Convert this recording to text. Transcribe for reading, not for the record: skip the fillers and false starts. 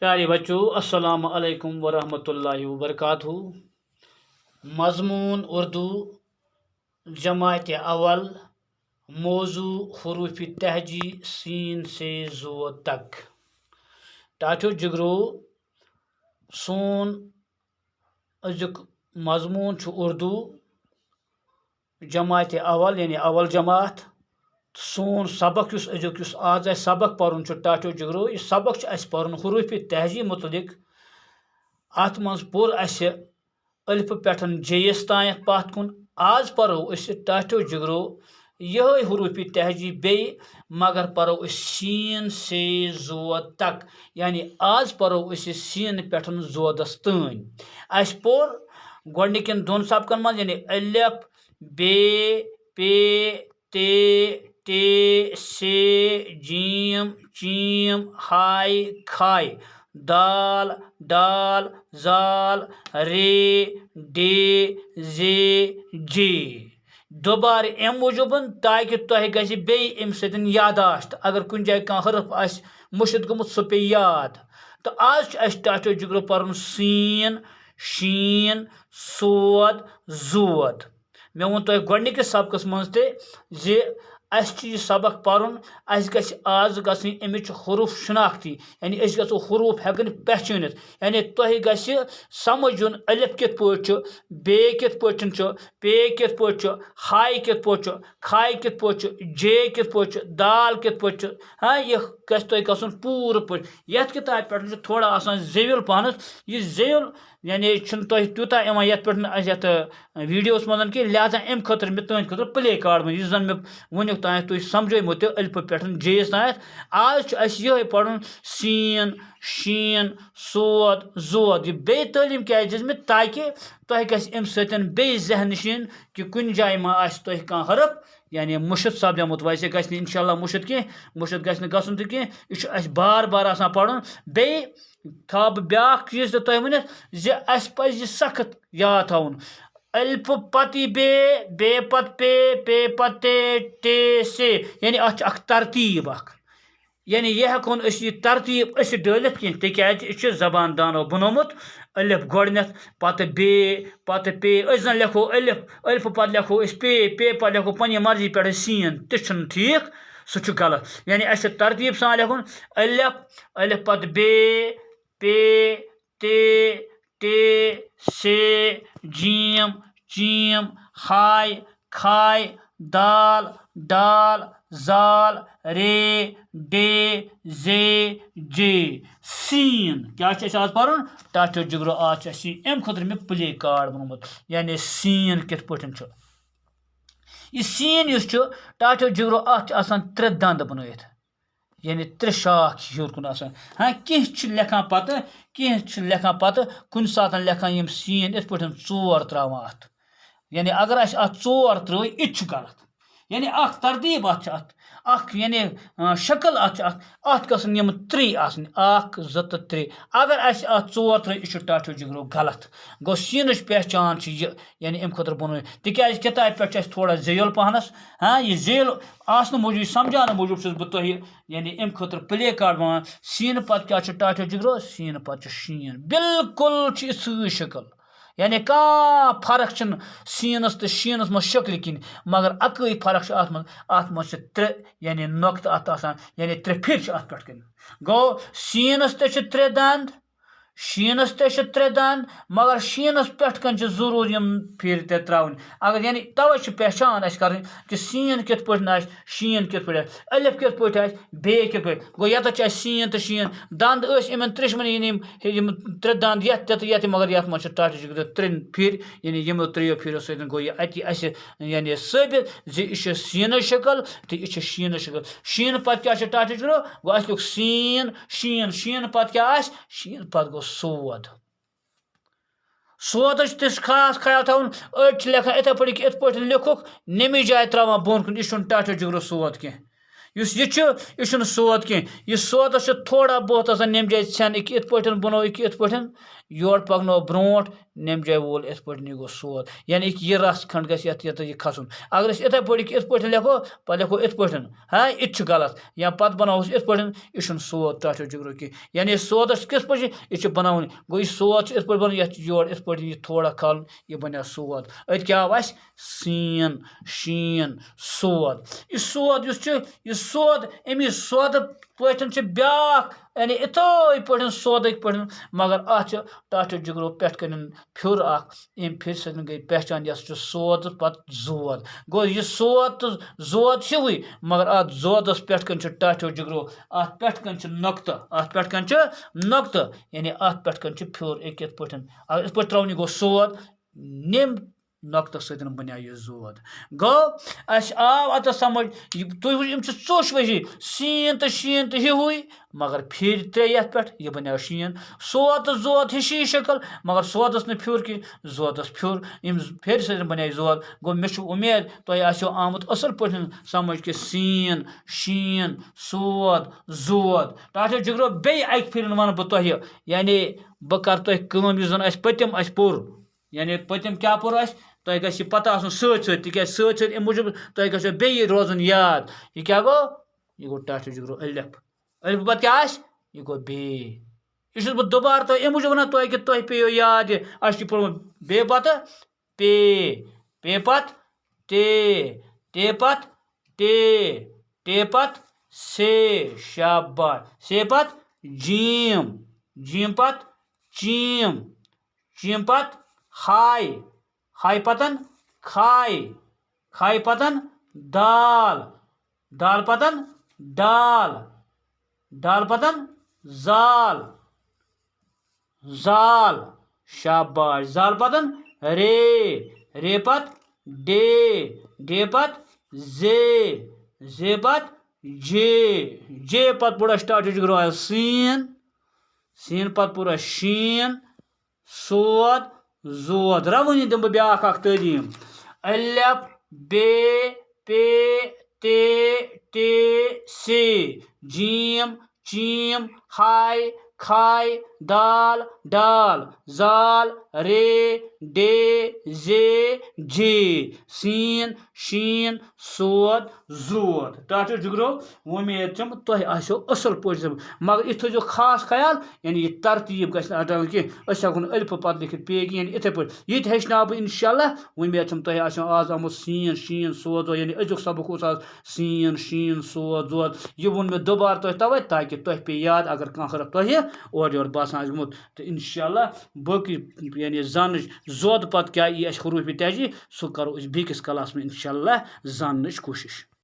प्यारे बच्चों, अस्सलाम अलैकुम वरहमतुल्लाहि वबरकातुहू। मज़मून उर्दू जमात अव्वल, मौजू हरूफ तहजी सीन से ज़ो तक। टाठो जिगरो सोन अजुक मज़मून छु उर्दू जमात अव्वल यानी अव्वल जमात। सोन सबक अजुक आज सबक पर्न टाठो जिगरो यह सबक पर्न हरूफ तहजी मुतलिक। अत मज पोर अलिफ पे जेयस तान पत कुन। आज परो टाठो जिगरो यह हरूफ तहजी बे मगर परो शीन से जो तक यानी आज परो शीन पे जोदस तन। अस पोर गोडनिकन दोन सबकन मज यानी अलिफ बे पे ते टे से जीम चीम हाय खाय दाल डाल जाल रे डे जे जे दोबार अम मूजूबन ताकि तुह गि बे अम सतन यादाश्त अगर कुन जाय कह हरफ आस मुश्त गुमुत सह पे याद। तो आज टाठो जिगरो पर्न सीन शीन सोद जोद। मे वो तुह गोडनिकस सबकस मज ते यह सबक पर्न आज गि अमिच हरूफ शनाख्ती यानी गो हरूफ हेकन पहचानित यानी तुह गि समझुन अलिफ कित पे बे कित पे कित पे हाय कित पे खाय कित पे जे कित पे दाल कित पे। हाँ यह गुन पूर पे ये किताब पे थोड़ा आसान जेविल पहन यह जेविल यानी तुह तूता ये पे वीडियोस मज कि लिहाजा अम खतर मे तुंद खतर प्ले कार्ड में जन मे वुनिक तान तुह समझोमो अलिफ पे जेस तान। आज यह पर्न सीन शीन सोद जोद। यह बे तालीम क्या दिस मे ताकि तुह गम सतन बे जहन नशीन कि कुन जाय मा तुह कह हरफ यानी मुश्त सपदमुत वैसे गि इंशाल्लाह मुश्त मुश्त गसन तो कह यह बार बार आसान पढ़न। बे था ब्या चीज तुह वन पज सख्त याद थवन अलिफ पत बे पत पे पत टे से यानी अख तरतीब यानी यह हेकोन यह तरतीब डालित कह तिक जबान दानो बनोमुत अलिफ गोडनथ पत बे पत पे जन लिखो अलिफ पत लिखो पे पत लिखो पन्ने मर्जी पे सीन तह ठीक सह गलत यानी तरतीब सान लिखुन अलिफ पत बे पे ते टे से जीम चीम हाय खाय दाल डाल जाल रे डे जे जे सीन क्या आज पर्न टाठो जिगरो आज अम खतर मे प्ले कार्ड बनोमुत यानी सीन कित पे यह सीन टाठो जिगरो अत त्रे दंद बनत यानी त्रे शाख हूर कुन। हाँ कह लेखान पत कुन सात लेखान यम सीन इत पे चोर त्रावान अत यानी अगर अत चोर त्रो यह गलत यानी तरतीब अत यानी शक्ल अत गसन यम त्रे आसन अख ज तो त्रे अगर अत चोर त्रो यह टाठो जिगरो गलत गो सीन पहचान यानी अम खतर बन तिक किताब पे थोड़ा जेल पहनस। हाँ यह जेल आसन मूजूब समझाने मूजूब बह तुह यानी अम खतर प्ले कार्ड बनान सीन पत क्या टाठो जिगरो सीन पत शीन बिल्कुल इस शक्ल यानी कह फर्क सीनस तो शीनस मज शक्ल किन मगर अकई फर्क अत मज त्रे यानी नुक्त अत यानी त्रे फिर अत पे गो सीनस ते त्रे दंद शीनस ते त्रे दंद मगर शीनस पे जरूर यम फिर ते त्रावन अगर यानी तवे पहचान कर कि सीन कित पे शीन कित पे अलिफ कित पे बे कित पे गो ये सीन तो शीन दंद इन त्रिशवन यानी त्रे दंद ये मगर ये मज टाठो जिगरो त्रे फिर यानी यमो त्रो फिर सत गो यह यानी साबित यह सीन शक्ल तो यह शीन शक्ल। शीन पत क्या टाठो जिगरो गो लुक सीन शीन शीन पत क्या शीन पत गो सोद सोद तिस खास ख्याल थवन अड़ लेखान इथे पे इत पे लिखुक नमी जाए त्रावान बोन कुन यह टाठो जिगरो सोद कह यह सोद कह यह सोदस थोड़ा बहुत नम जाए छन इत बनो इत योर पगनो ब्रोट नम जाए वोल इत यह गो सोद यानी कि यह रस खंड गह खसन अगर इथे पे इत लिखो पे लिखो इत हाँ इत गलत या पत बनो इत यह सोद टाटो जिगरो कह यानी सोदस किस पे यह बनान गो यह सोद इत बन योर इत थोड़ा खाल यह बनो सोद अत क्या आव सीन शीन सोद यह सोद यह सोद अमि सोद पे ब्या यानी इथे पे सोद पे मगर अत टाटो जिगरो पे फिर अम फिर सत गई पहचान यह सोद पत जोद गो यह सोद तो जोद हिवी मगर अत जोदस पे टाटो जिगरो अत पे नक्त यानी अत पे फिर एक अगर इत त्रो गो सोद निम नक्त सतन बनो यह जोद गो आव अत समझ तुम चोश वजी सीन तो शीन तो हिवुई मगर फिर त्रे ये पे यह बनो शीन सोद तो जोद हिशी शक्ल मगर सोदस न फिर कि जोदस फिर फिर सतन बनो जोद गो मे उम्मीद तुम आमुत असल पे समझ कि सीन शीन सोद जोद टाटो जिगरो बे अक फिर वन बह तुह यानी बह कर तुम पतिम पोर यानी पतिम क्या पोर तुह गि पता आसन सत मूजूब तुह गो बे रोजन याद यह क्या गो यह गो टाटो जिगरो अलिफ अलिफ पत क्या यह गो बे यह बह दोबार तुह मूजूब वन तुह कि तुह पे याद पोर्मुत बे पत पे पे पत टे पत टे पत से शाबाश से पत जीम जीम पत चीम चीम पत हाय हाय पतन खाय खाय पतन दाल दाल पतन डाल डाल पतन जाल जाल शाबाश जाल पतन रे रे पत डे डे पत जे पत जे पत पूरा स्टार्ट जिगरो सीन सीन पत पूरा शीन सोद जोद रवनी दम ब्या तलीम अलिफ बे पे टे से जीम चीम हाय खाय दाल डाल जाल रे डे जे सीन शीन सोद जोद टाटो जिगरो उम्मीद तुह आसो असल पे मगर इत थो खास ख्याल यानी यह तरतीब गि हटान कह अलिफ पत लिखित पे कहें इथे पे ये हेचना बह इंशाल्लाह उम्मीद तुह आसो आज आमुत सीन शीन सोद यानी अजुक सबक उस आज सीन शीन सोद जोद यह वोन मे दोबार तुह तवे ताकि तुह पे याद अगर कह हरफ तुह और योर बासान गमुत तो इंशाल्लाह बाकी यानी जान जोद पत क्या यह हरूफ तहजी सह करो बेकिस क्लास में इंशाल्लाह जानने कोशिश।